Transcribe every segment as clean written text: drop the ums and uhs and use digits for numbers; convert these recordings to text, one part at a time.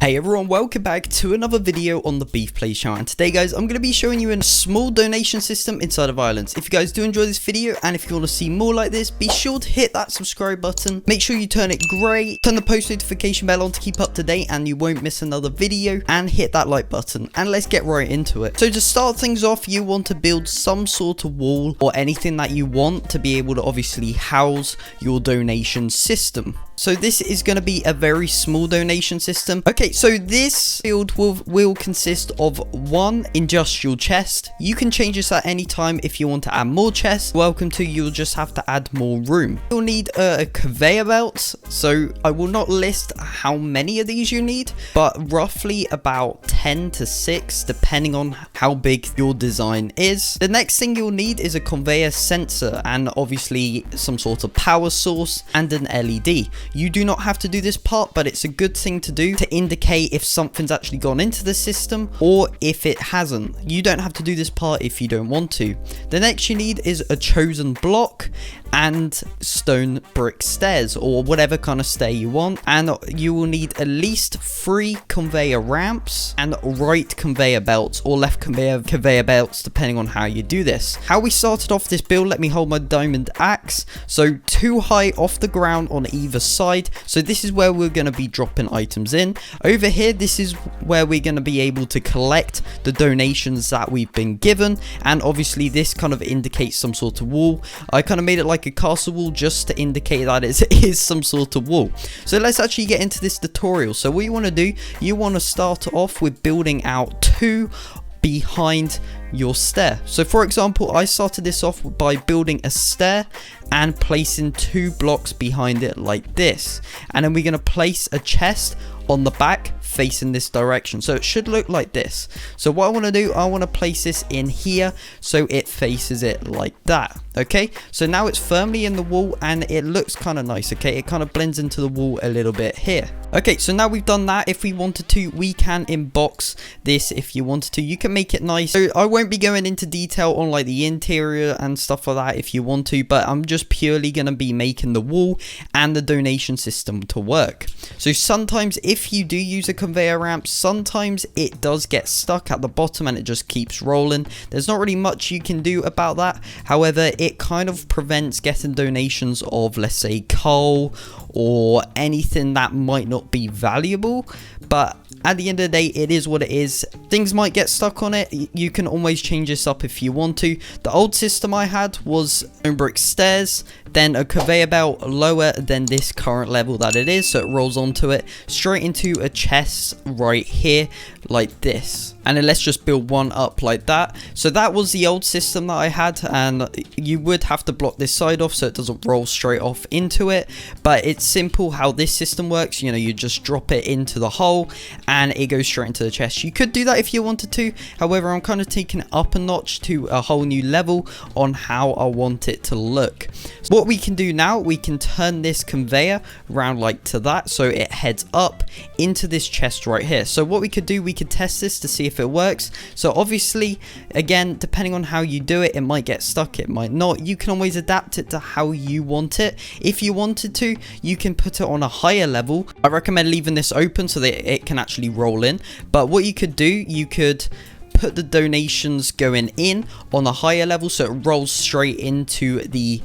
Hey everyone, welcome back to another video on the Beef Plays channel, and today guys I'm going to be showing you a small donation system inside of Ireland. If you guys do enjoy this video and if you want to see more like this, be sure to hit that subscribe button, make sure you turn it grey, turn the post notification bell on to keep up to date and you won't miss another video, and hit that like button, and let's get right into it. So to start things off, you want to build some sort of wall or anything that you want to be able to obviously house your donation system. So this is going to be a very small donation system. Okay, so this build will consist of one industrial chest. You can change this at any time if you want to add more chests. Welcome to, you'll just have to add more room. You'll need a conveyor belt. So I will not list how many of these you need, but roughly about 10 to 6 depending on how big your design is. The next thing you'll need is a conveyor sensor and obviously some sort of power source and an LED. You do not have to do this part, but it's a good thing to do to indicate if something's actually gone into the system or if it hasn't. You don't have to do this part if you don't want to. The next you need is a chosen block and stone brick stairs or whatever kind of stair you want, and you will need at least 3 conveyor ramps and right conveyor belts or left conveyor belts depending on how you do this. How we started off this build, let me hold my diamond axe. So 2 high off the ground on either side. So this is where we're going to be dropping items in. Over here, this is where we're going to be able to collect the donations that we've been given, and obviously this kind of indicates some sort of wall. I kind of made it like a castle wall just to indicate that it is some sort of wall. So let's actually get into this tutorial. So what you want to do, you want to start off with building out 2 behind your stair. So for example, I started this off by building a stair and placing 2 blocks behind it like this, and then we're going to place a chest on the back facing this direction, so it should look like this. So what I want to do, I want to place this in here so it faces it like that. Okay, so now it's firmly in the wall and it looks kind of nice. Okay, it kind of blends into the wall a little bit here. Okay, so now we've done that, if we wanted to, we can inbox this. If you wanted to, you can make it nice. So I won't be going into detail on like the interior and stuff like that if you want to, but I'm just purely going to be making the wall and the donation system to work. So sometimes if you do use a conveyor ramp, sometimes it does get stuck at the bottom and it just keeps rolling. There's not really much you can do about that. However, it kind of prevents getting donations of, let's say, coal or anything that might not be valuable. But at the end of the day, it is what it is. Things might get stuck on it. You can always change this up if you want to. The old system I had was stone brick stairs, then a conveyor belt lower than this current level that it is, so it rolls onto it straight into a chest right here like this. And then let's just build one up like that. So that was the old system that I had, and you would have to block this side off so it doesn't roll straight off into it. But it's simple how this system works. You know, you just drop it into the hole and it goes straight into the chest. You could do that if you wanted to. However, I'm kind of taking it up a notch to a whole new level on how I want it to look. So what we can do now, we can turn this conveyor around like to that, so it heads up into this chest right here. So what we could do, we could test this to see if it works. So obviously, again, depending on how you do it, it might get stuck, it might not. You can always adapt it to how you want it. If you wanted to, you can put it on a higher level. I recommend leaving this open so that it can actually roll in. But what you could do, you could put the donations going in on a higher level so it rolls straight into the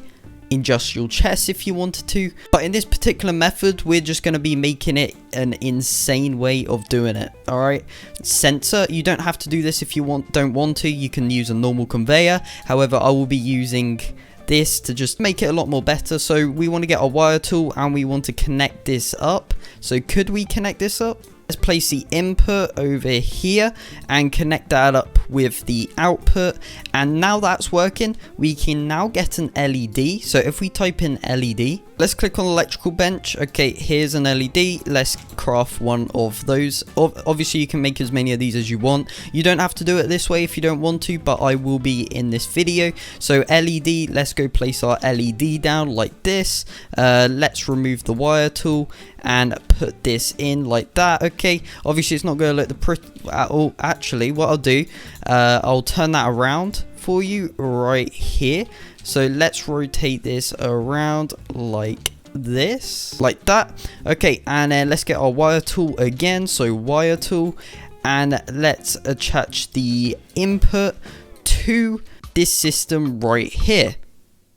industrial chest if you wanted to. But in this particular method, we're just going to be making it an insane way of doing it. All right, sensor, you don't have to do this if you don't want to. You can use a normal conveyor. However, I will be using this to just make it a lot more better. So we want to get a wire tool and we want to connect this up. So could we connect this up? Let's place the input over here and connect that up with the output, and now that's working. We can now get an LED. So if we type in LED, let's click on electrical bench. Okay, here's an LED. Let's craft one of those. Obviously you can make as many of these as you want. You don't have to do it this way if you don't want to, but I will be in this video. So LED, let's go place our LED down like this. Let's remove the wire tool and put this in like that. Okay, obviously it's not going to look the pretty at all. Actually, what I'll do, I'll turn that around for you right here. So let's rotate this around like this like that. Okay, and then let's get our wire tool again. So wire tool, and let's attach the input to this system right here.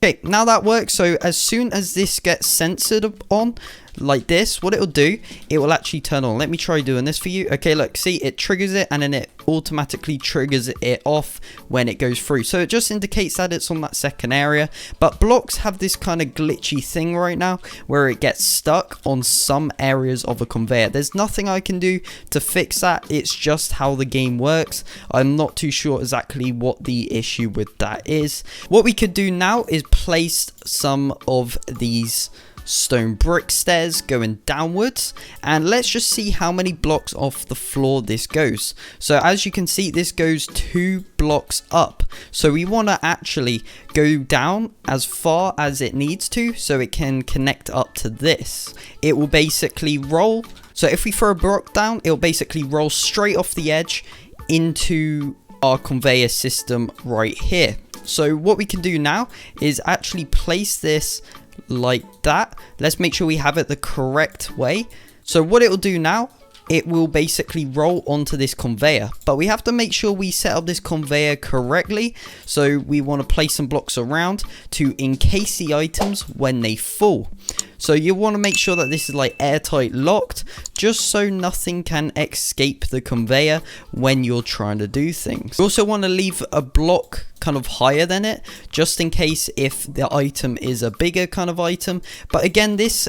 Okay, now that works. So as soon as this gets censored on like this, what it'll do, it will actually turn on. Let me try doing this for you. Okay, look, see, it triggers it, and then it automatically triggers it off when it goes through. So it just indicates that it's on that second area. But blocks have this kind of glitchy thing right now where it gets stuck on some areas of a conveyor. There's nothing I can do to fix that. It's just how the game works. I'm not too sure exactly what the issue with that is. What we could do now is place some of these stone brick stairs going downwards, and let's just see how many blocks off the floor this goes. So as you can see, this goes 2 blocks up, so we want to actually go down as far as it needs to so it can connect up to this. It will basically roll. So if we throw a block down, it'll basically roll straight off the edge into our conveyor system right here. So what we can do now is actually place this like that. Let's make sure we have it the correct way. So what it will do now, it will basically roll onto this conveyor, but we have to make sure we set up this conveyor correctly. So we want to place some blocks around to encase the items when they fall. So you want to make sure that this is like airtight locked, just so nothing can escape the conveyor when you're trying to do things. You also want to leave a block kind of higher than it, just in case if the item is a bigger kind of item. But again, this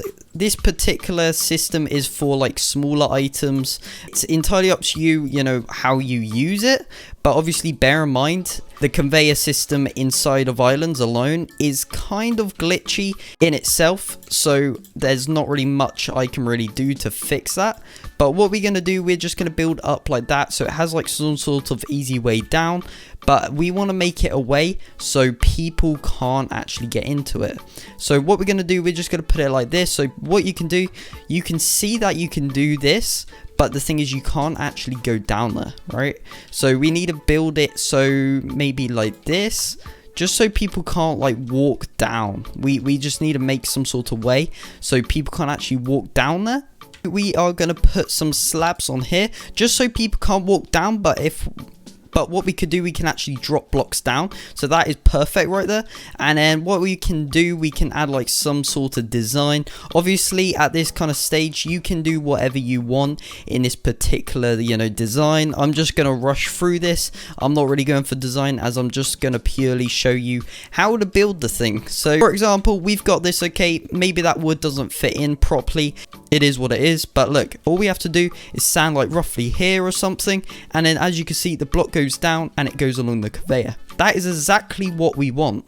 particular system is for like smaller items. It's entirely up to you, you know, how you use it. But obviously bear in mind, the conveyor system inside of islands alone is kind of glitchy in itself, so there's not really much I can really do to fix that. But what we're going to do, we're just going to build up like that, so it has like some sort of easy way down, but we want to make it a way so people can't actually get into it. So what we're going to do, we're just going to put it like this. So what you can do, you can see that you can do this, but the thing is you can't actually go down there, right? So we need to build it so maybe like this, just so people can't like walk down. We just need to make some sort of way so people can't actually walk down there. We are going to put some slabs on here just so people can't walk down, but what we could do, we can actually drop blocks down. So that is perfect right there. And then what we can do, we can add like some sort of design. Obviously at this kind of stage, you can do whatever you want in this particular, you know, design. I'm just going to rush through this. I'm not really going for design, as I'm just going to purely show you how to build the thing. So for example, we've got this. Okay, maybe that wood doesn't fit in properly. It is what it is, but look, all we have to do is stand like roughly here or something, and then as you can see, the block goes down and it goes along the conveyor. That is exactly what we want.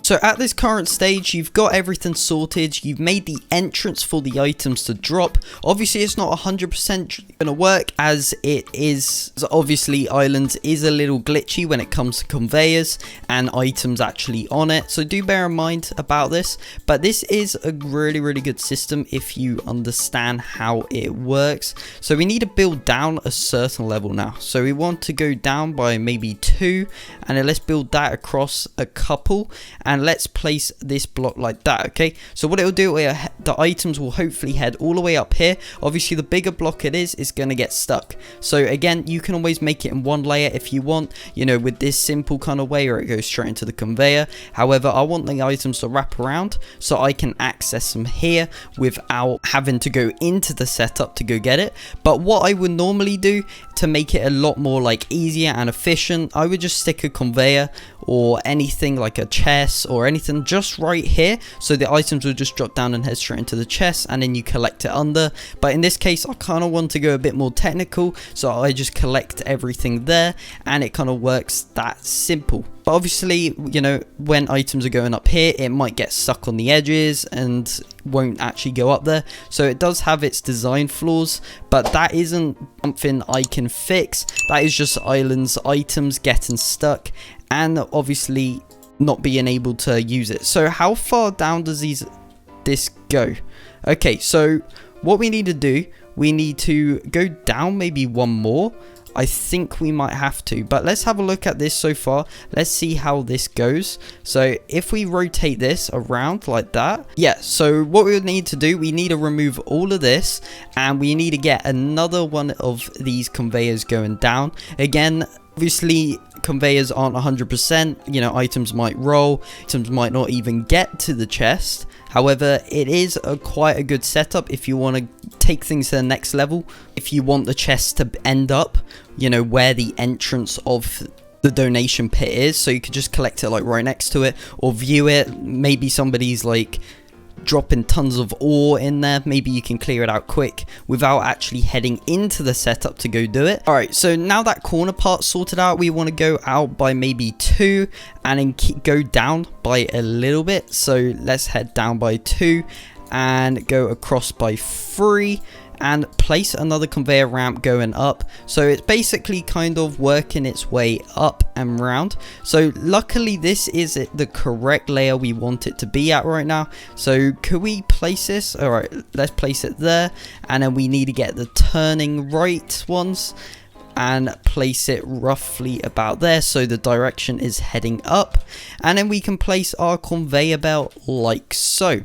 So at this current stage, you've got everything sorted. You've made the entrance for the items to drop. Obviously, it's not 100% going to work, as it is. Obviously, Islands is a little glitchy when it comes to conveyors and items actually on it. So do bear in mind about this. But this is a really, really good system if you understand how it works. So we need to build down a certain level now. So we want to go down by maybe 2. And then let's build that across a couple. And let's place this block like that. Okay, so what it will do, the items will hopefully head all the way up here. Obviously the bigger block it is going to get stuck. So again, you can always make it in one layer if you want, you know, with this simple kind of way where it goes straight into the conveyor. However, I want the items to wrap around so I can access them here without having to go into the setup to go get it. But what I would normally do to make it a lot more like easier and efficient, I would just stick a conveyor or anything like a chest or anything just right here, so the items will just drop down and head straight into the chest, and then you collect it under. But in this case, I kind of want to go a bit more technical, so I just collect everything there, and it kind of works that simple. But obviously, you know, when items are going up here, it might get stuck on the edges and won't actually go up there. So it does have its design flaws, but that isn't something I can fix. That is just Islands items getting stuck and obviously not being able to use it. So how far down does this go? Okay, so what we need to do, we need to go down maybe one more. I think we might have to, but let's have a look at this so far. Let's see how this goes. So if we rotate this around like that, yeah, so what we would need to do, we need to remove all of this, and we need to get another one of these conveyors going down. Again, obviously conveyors aren't 100%, you know, items might roll, items might not even get to the chest. However, it is quite a good setup if you want to take things to the next level. If you want the chest to end up, you know, where the entrance of the donation pit is, so you could just collect it like right next to it, or view it. Maybe somebody's like dropping tons of ore in there, maybe you can clear it out quick without actually heading into the setup to go do it. All right, so now that corner part sorted out, we want to go out by maybe 2 and then go down by a little bit. So let's head down by 2 and go across by 3 and place another conveyor ramp going up. So it's basically kind of working its way up and round. So luckily this is the correct layer we want it to be at right now. So could we place this? All right, let's place it there, and then we need to get the turning right ones and place it roughly about there, so the direction is heading up, and then we can place our conveyor belt like so.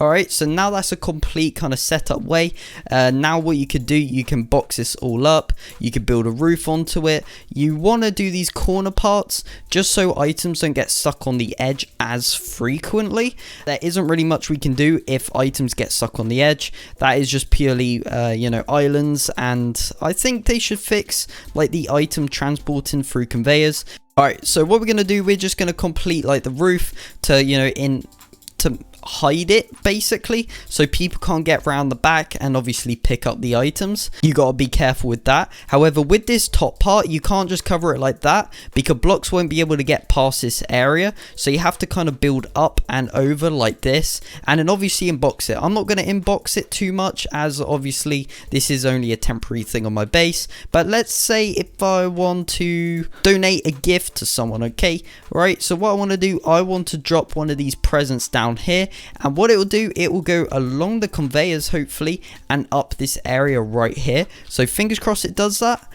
Alright, so now that's a complete kind of setup way. Now what you could do, you can box this all up, you could build a roof onto it. You want to do these corner parts just so items don't get stuck on the edge as frequently. There isn't really much we can do if items get stuck on the edge. That is just purely you know, islands, and I think they should fix like the item transporting through conveyors. Alright, so what we're going to do, we're just going to complete like the roof to, you know, to hide it basically, so people can't get around the back and obviously pick up the items. You gotta be careful with that. However, with this top part, you can't just cover it like that because blocks won't be able to get past this area, so you have to kind of build up and over like this, and then obviously inbox it. I'm not going to inbox it too much, as obviously this is only a temporary thing on my base. But let's say if I want to donate a gift to someone, okay, right, so what I want to do, I want to drop one of these presents down here, and what it will do, it will go along the conveyors hopefully and up this area right here. So fingers crossed it does that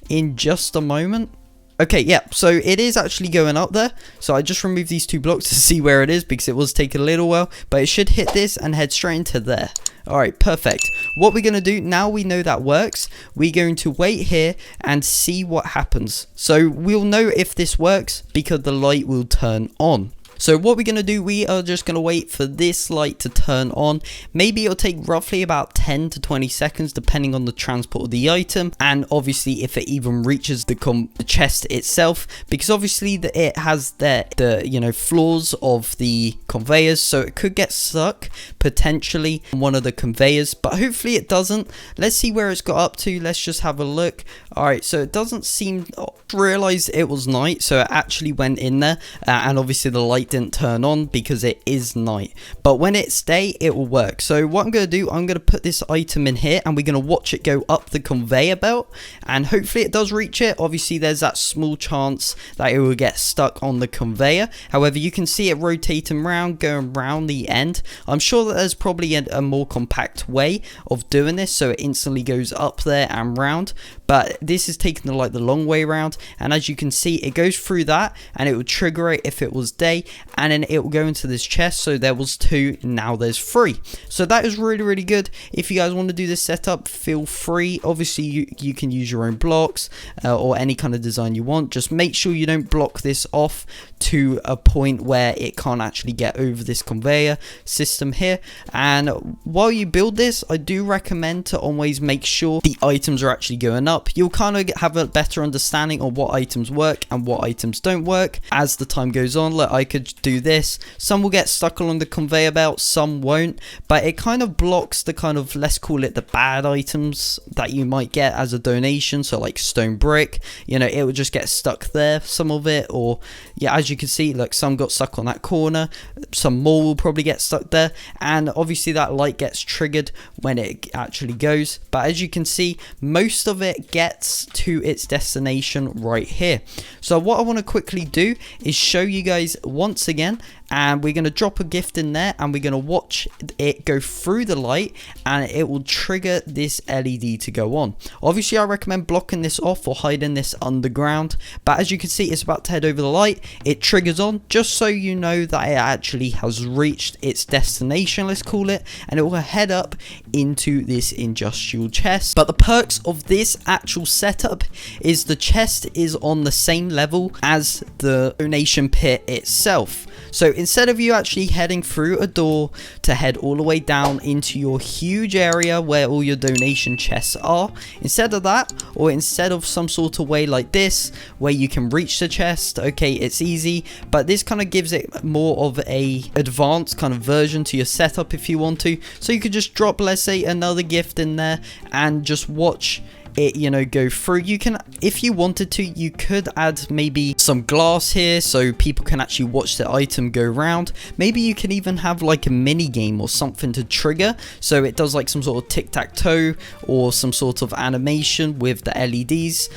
in just a moment. Okay, yeah, so it is actually going up there. So I just removed these 2 blocks to see where it is because it was taking a little while, but it should hit this and head straight into there. Alright, perfect. What we're going to do, now we know that works, we're going to wait here and see what happens. So we'll know if this works because the light will turn on. So what we're going to do, we are just going to wait for this light to turn on. Maybe it'll take roughly about 10 to 20 seconds depending on the transport of the item, and obviously if it even reaches the chest itself, because obviously it has the you know, floors of the conveyors, so it could get stuck potentially on one of the conveyors, but hopefully it doesn't. Let's see where it's got up to. Let's just have a look. Alright, so it doesn't seem, realized it was night, so it actually went in there, and obviously the light didn't turn on because it is night, but when it's day it will work. So what I'm going to do, I'm going to put this item in here and we're going to watch it go up the conveyor belt, and hopefully it does reach it. Obviously there's that small chance that it will get stuck on the conveyor. However, you can see it rotating around, going around the end. I'm sure that there's probably a more compact way of doing this so it instantly goes up there and round, but this is taking the long way around, and as you can see it goes through that and it will trigger it if it was day, and then it will go into this chest. So there was 2, now there's 3. So that is really good. If you guys want to do this setup, feel free. Obviously you can use your own blocks or any kind of design you want. Just make sure you don't block this off to a point where it can't actually get over this conveyor system here. And while you build this, I do recommend to always make sure the items are actually going up. You'll kind of have a better understanding of what items work and what items don't work as the time goes on. Look, I could do this. Some will get stuck along the conveyor belt, some won't, but it kind of blocks the kind of, let's call it the bad items that you might get as a donation. So like stone brick, you know, it would just get stuck there, some of it, or yeah, as you can see, look, some got stuck on that corner, some more will probably get stuck there, and obviously that light gets triggered when it actually goes. But as you can see, most of it gets to its destination right here. So what I want to quickly do is show you guys once again and we're going to drop a gift in there, and we're going to watch it go through the light, and it will trigger this LED to go on. Obviously, I recommend blocking this off or hiding this underground, but as you can see, it's about to head over the light. It triggers on just so you know that it actually has reached its destination, let's call it, and it will head up into this industrial chest. But the perks of this actual setup is the chest is on the same level as the donation pit itself. So instead of you actually heading through a door to head all the way down into your huge area where all your donation chests are, instead of that, or instead of some sort of way like this where you can reach the chest, okay, it's easy, but this kind of gives it more of a advanced kind of version to your setup if you want to. So you could just drop, let's say, another gift in there and just watch it, you know, go through. You can, if you wanted to, you could add maybe some glass here so people can actually watch the item go round. Maybe you can even have like a mini game or something to trigger, so it does like some sort of tic-tac-toe or some sort of animation with the LEDs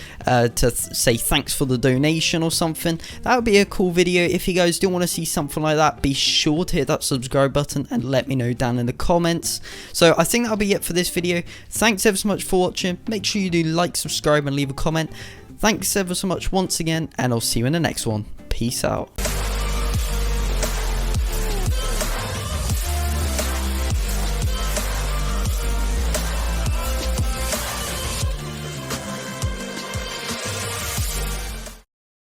to say thanks for the donation or something. That would be a cool video. If you guys do want to see something like that, be sure to hit that subscribe button and let me know down in the comments. So I think that'll be it for this video. Thanks ever so much for watching. Make sure you do like, subscribe, and leave a comment. Thanks ever so much once again, and I'll see you in the next one. Peace out.